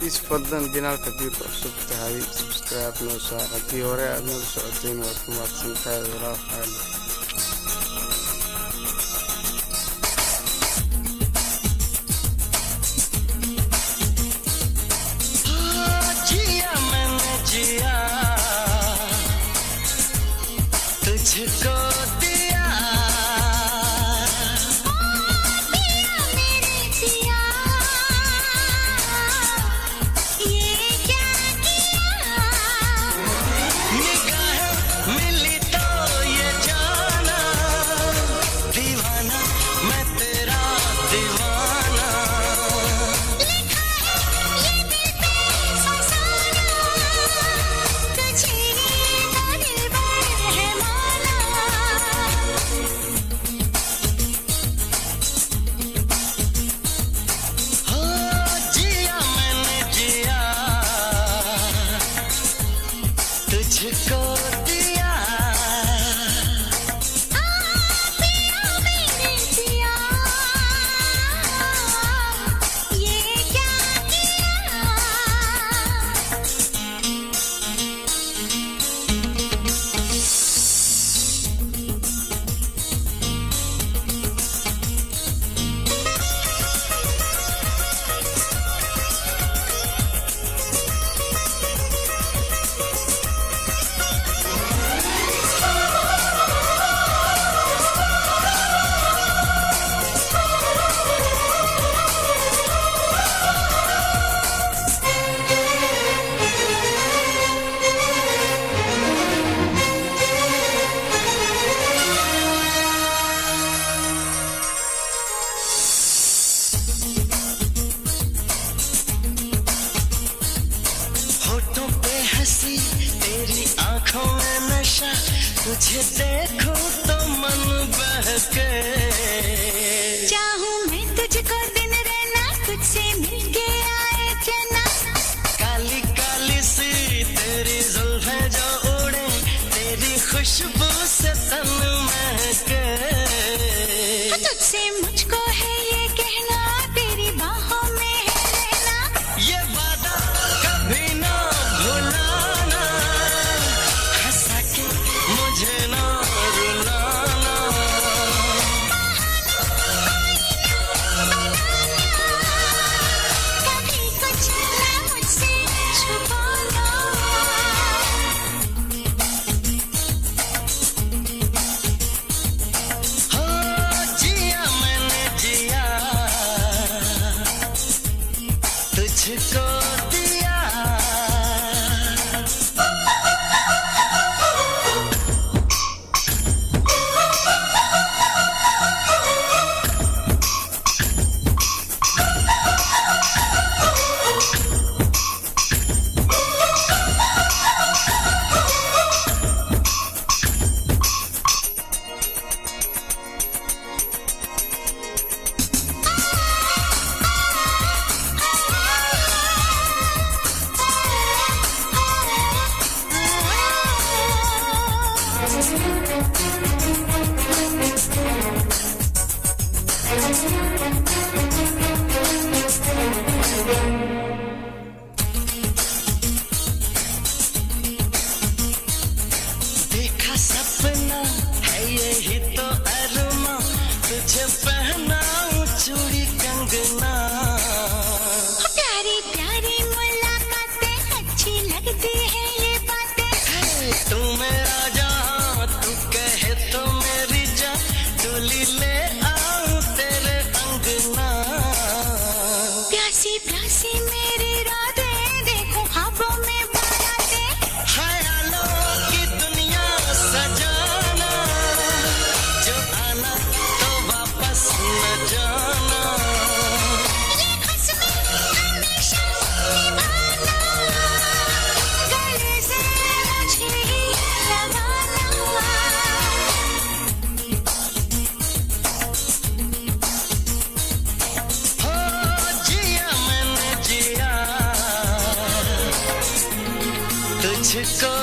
isfadlan janaalka dib u cusub tahay subscribe noo saar haddii hore aad nala socoteen waad ku mahadsantahay walaal qaali. तुझको दिया पिया मेरे जिया ये क्या किया निगाहें मिली तो ये जाना दीवाना मैं तेरा दीवाना लिखा है ये दिल पे फसाना तुझे तुझको दिया पिया मेरे जिया ये क्या किया तेरी आंखों में नशा तुझे देखूं तो मन बहके चाहूं मैं तुझको दिन रहना तुझसे मिलके आए चना काली काली सी तेरी जुल्फें जो उड़े तेरी खुशबू से तन महके तुझसे मुझको है ये कहना तेरी बाहों में है रहना ये वादा कभी ना भुलाना हंसा के मुझे ना रुलाना कभी कुछ ना मुझसे छुपाना हो जिया मैंने जिया तुझको दिया देखा सपना है यही तो अरमा तुझे पहनाऊं चूड़ी कंगना प्यारी प्यारी मुलाकातें अच्छी लगती है ये बातें तू मेरा जहां तू कहे तो मेरी जान डोली ले आऊं तेरे अंगना प्यासी प्यासी मेरी रातें देखो ख्वाबों में बारातें ख्यालों की दुनिया सजाना जो आना तो वापस न जाना ये कसमें हमेशा निभाना गले से मुझे ही लगाना हो जिया मैंने जिया तुझको